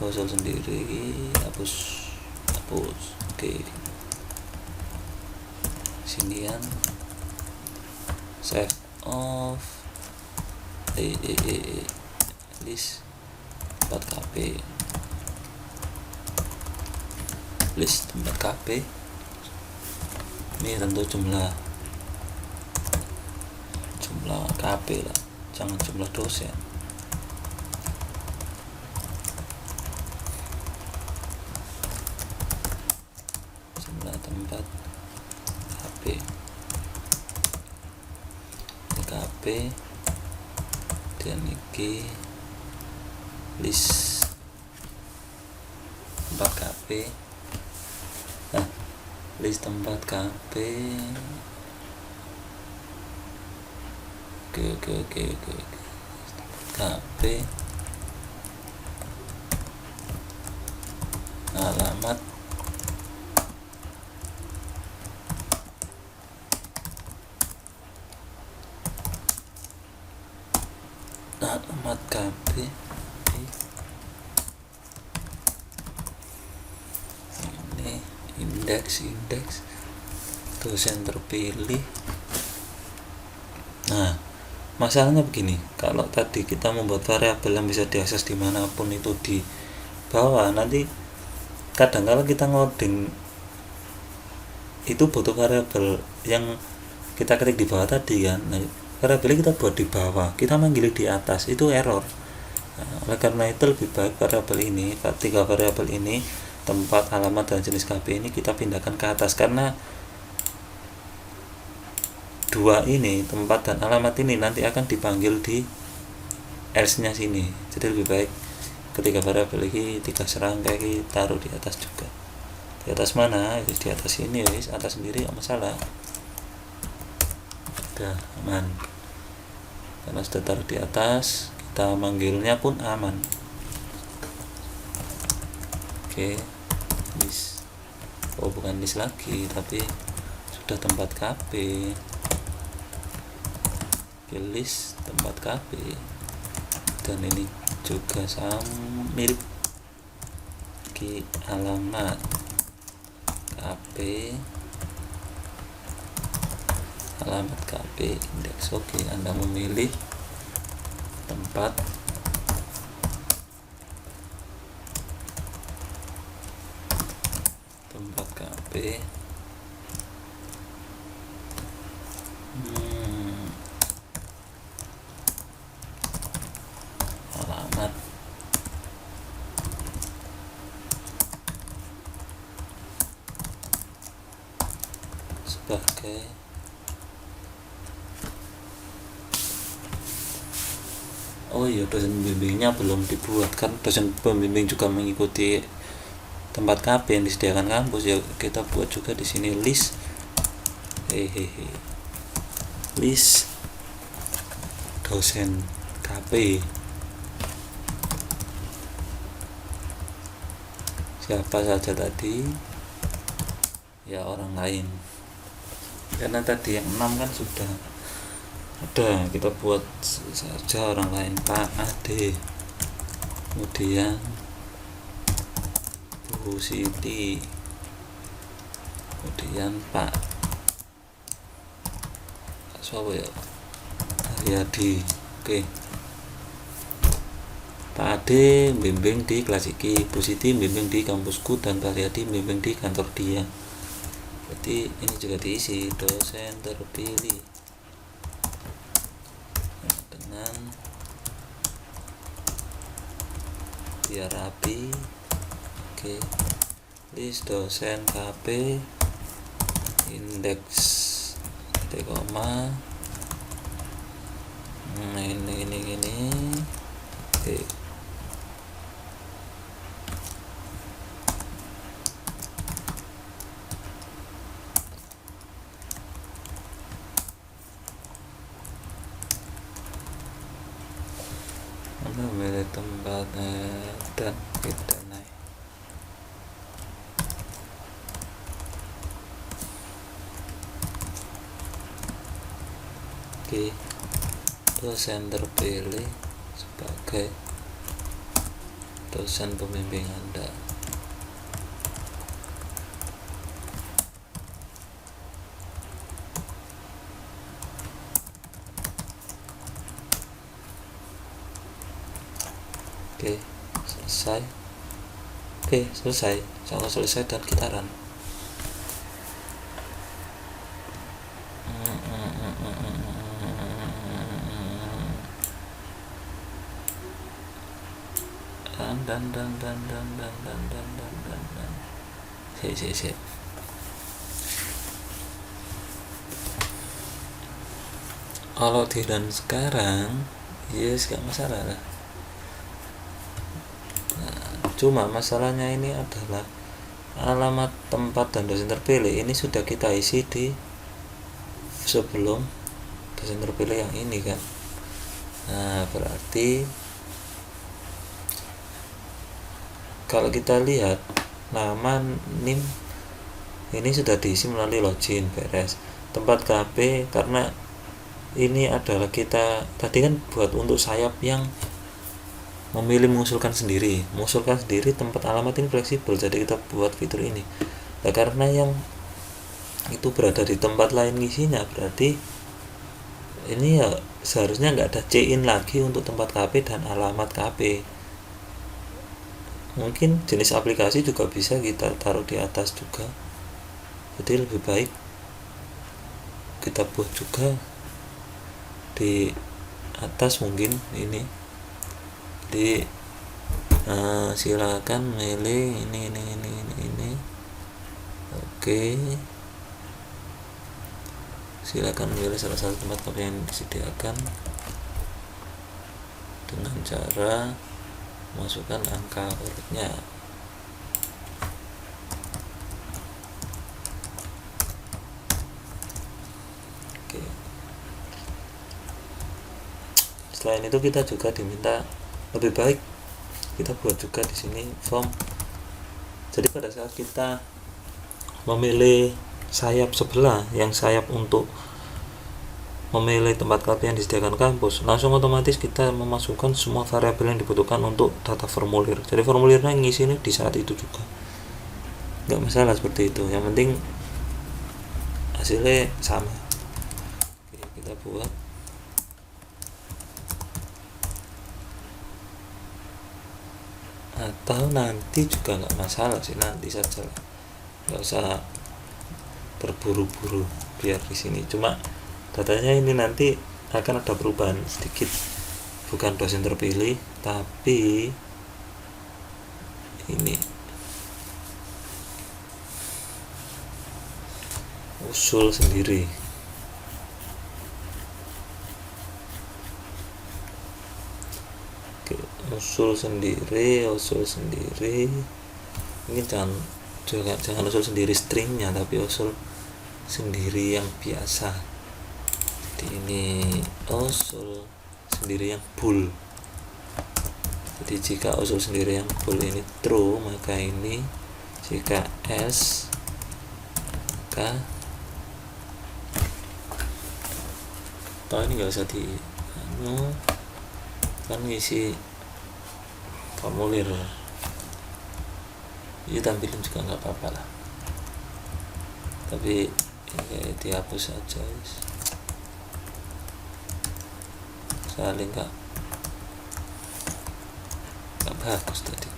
[SPEAKER 1] household sendiri, hapus. Oke, sinian, save off, list tempat KP, list tempat KP. Ini tentu jumlah KP lah, jangan jumlah dosen. Jumlah tempat KP dan iki list tempat KP. List tempat KP. Oke. KP, alamat, KP. Ini indeks dosen terpilih. Nah, masalahnya begini, kalau tadi kita membuat variabel yang bisa diakses dimanapun itu di bawah, nanti kadang-kadang kita ngoding itu butuh variabel yang kita ketik di bawah tadi kan. Nah, variabelnya kita buat di bawah, kita manggil di atas, itu error. Nah, oleh karena itu lebih baik variabel ini, 3 variabel ini, tempat, alamat, dan jenis KP ini kita pindahkan ke atas, karena 2 ini, tempat dan alamat ini, nanti akan dipanggil di else-nya sini. Jadi lebih baik ketika variabel ini 3 serangkai ini taruh di atas juga. Di atas mana? Di atas ini, atas sendiri nggak masalah. Udah aman, karena sudah taruh di atas, kita manggilnya pun aman. Oke, list. Bukan list lagi, tapi sudah tempat KP. List tempat KP, dan ini juga sama, mirip ke alamat KP, indeks. Oke, Anda memilih tempat KP. Alamat sebagai dosen pembimbingnya belum dibuat, kan dosen pembimbing juga mengikuti tempat KP yang disediakan kampus, ya kita buat juga di sini list list dosen KP. Siapa saja tadi? Ya orang lain. Karena tadi yang 6 kan sudah ada, kita buat saja orang lain, Pak Ade, kemudian Bu Siti, kemudian Pak siapa ya, Haryadi. Oke, Pak Ade bimbing di kelas iki, Bu Siti bimbing di kampusku, dan Pak Haryadi bimbing di kantor dia. Berarti ini juga diisi dosen terpilih dengan biar rapi. Oke, list dosen KP, indeks koma, ini. Oke, memilih tempat dan kita naik. Oke, dosen terpilih sebagai dosen pembimbing Anda. Oke, selesai. Kalau selesai dan kita run. Dan kalau di run sekarang yes, gak masalah lah. Cuma masalahnya ini adalah alamat tempat dan dosen terpilih ini sudah kita isi di sebelum dosen terpilih yang ini kan. Nah, berarti kalau kita lihat nama NIM ini sudah diisi melalui login, beres. Tempat KP karena ini adalah kita tadi kan buat untuk sayap yang memilih mengusulkan sendiri tempat alamat ini fleksibel, jadi kita buat fitur ini. Nah, karena yang itu berada di tempat lain ngisinya, berarti ini ya seharusnya nggak ada C-in lagi untuk tempat KP dan alamat KP. Mungkin jenis aplikasi juga bisa kita taruh di atas juga, jadi lebih baik kita buat juga di atas mungkin ini. Jadi silakan milih ini. Oke, silakan milih salah satu tempat KP yang disediakan dengan cara masukkan angka urutnya. Oke, selain itu kita juga diminta lebih baik kita buat juga di sini form. Jadi pada saat kita memilih sayap sebelah, yang sayap untuk memilih tempat KP yang disediakan kampus, langsung otomatis kita memasukkan semua variabel yang dibutuhkan untuk data formulir. Jadi formulirnya ngisi ini di saat itu juga, nggak masalah seperti itu. Yang penting hasilnya sama. Oke, kita buat. Atau nanti juga nggak masalah sih, nanti saja lah, nggak usah terburu-buru biar di sini. Cuma datanya ini nanti akan ada perubahan sedikit, bukan dosen terpilih tapi ini usul sendiri. Usul sendiri ini jangan usul sendiri stringnya, tapi usul sendiri yang biasa. Jadi ini usul sendiri yang bool. Jadi jika usul sendiri yang bool ini true, maka ini, jika else maka toh ini nggak usah di kan ngisi formulir ini tampilin juga nggak apa-apa lah, tapi ya, dihapus aja saling nggak bagus tadi.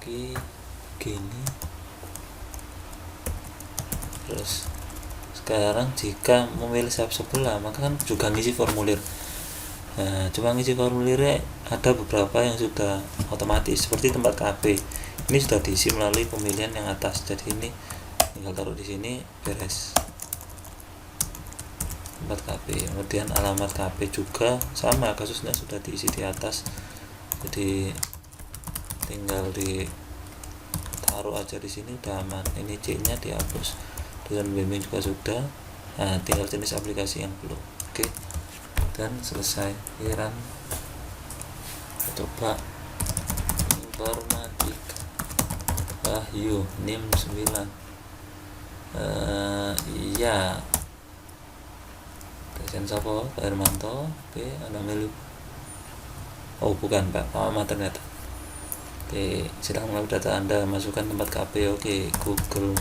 [SPEAKER 1] Oke, gini. Terus sekarang jika memilih sayap sebelah, maka kan juga ngisi formulir. Nah, cuma ngisi formulirnya ada beberapa yang sudah otomatis seperti tempat KP. Ini sudah diisi melalui pemilihan yang atas. Jadi ini tinggal taruh di sini, beres. Tempat KP. Kemudian alamat KP juga sama kasusnya sudah diisi di atas. Jadi tinggal ditaruh aja di sini, udah aman. Ini C-nya dihapus. Tulisan bimbing juga sudah. Nah, tinggal jenis aplikasi yang belum. Oke. Dan selesai. Heran. Coba informatika. Wahyu NIM 9. Iya. Dosen siapa? Pak Hermanto. Oke, Anda milih. Oh, bukan Pak. Alamat ternyata. Oke, silakan melalui data Anda, masukkan tempat KP. Oke, Google.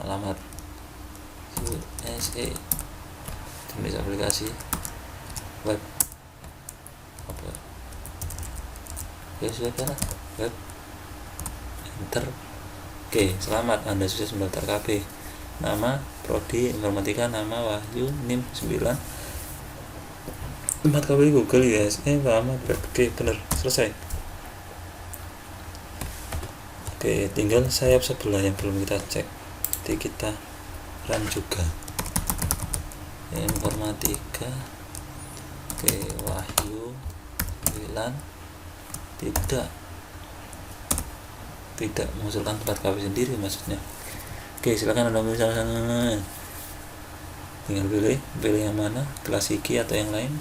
[SPEAKER 1] Alamat USA, jenis aplikasi web apa ya, sudah lah, web, enter. Oke, selamat, Anda sukses mendaftar KP. Nama prodi informatika, nama Wahyu, NIM 9. Tempat KP Google ya, alamat. Oke, benar, selesai. Oke, tinggal sayap sebelah yang belum kita cek. Jadi kita run juga informatika. Oke, Wahyu 9 tidak mengusulkan tempat KP sendiri maksudnya. Oke, silakan Anda milih salah satu. Tinggal pilih yang mana, klasiki atau yang lain.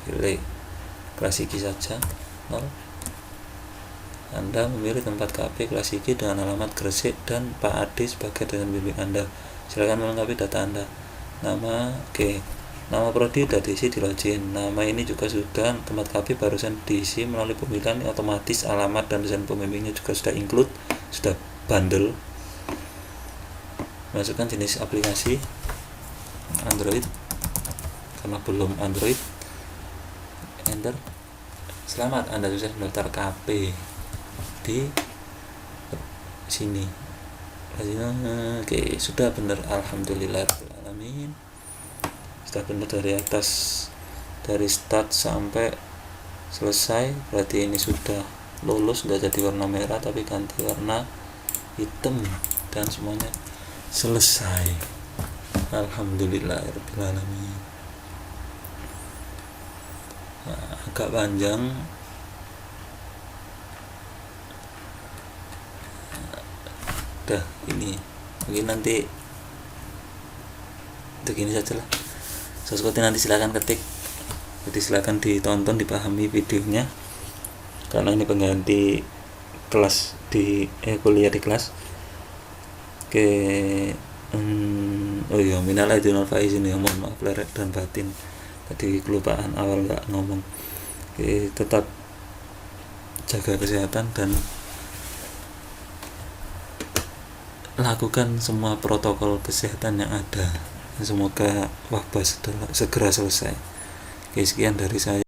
[SPEAKER 1] Pilih klasiki saja, 0. Anda memilih tempat KP klasiki dengan alamat Gresik dan Pak Ade sebagai dosen bimbing Anda. Silakan melengkapi data Anda. Nama, nama prodi sudah diisi di login. Nama ini juga sudah, tempat KP barusan diisi melalui pemilihan otomatis, alamat dan dosen pembimbingnya juga sudah include, sudah bundle. Masukkan jenis aplikasi Android karena belum Android. Enter. Selamat, Anda sukses mendaftar KP di sini. Oke, sudah benar, alhamdulillahirobbilalamin. Sudah benar dari atas, dari start sampai selesai. Berarti ini sudah lulus, sudah jadi warna merah tapi ganti warna hitam dan semuanya selesai. Alhamdulillahirobbilalamin. Nah, agak panjang. Udah, ini mungkin nanti untuk ini saja lah. Sesuatu nanti silakan ketik, jadi silakan ditonton, dipahami videonya karena ini pengganti kelas di kuliah di kelas. Oke, oh iya, minal aidin wal faizin ya, mohon maaf lahir dan batin, tadi kelupaan awal nggak ngomong. Oke, tetap jaga kesehatan dan lakukan semua protokol kesehatan yang ada. Semoga wabah segera selesai. Oke, sekian dari saya.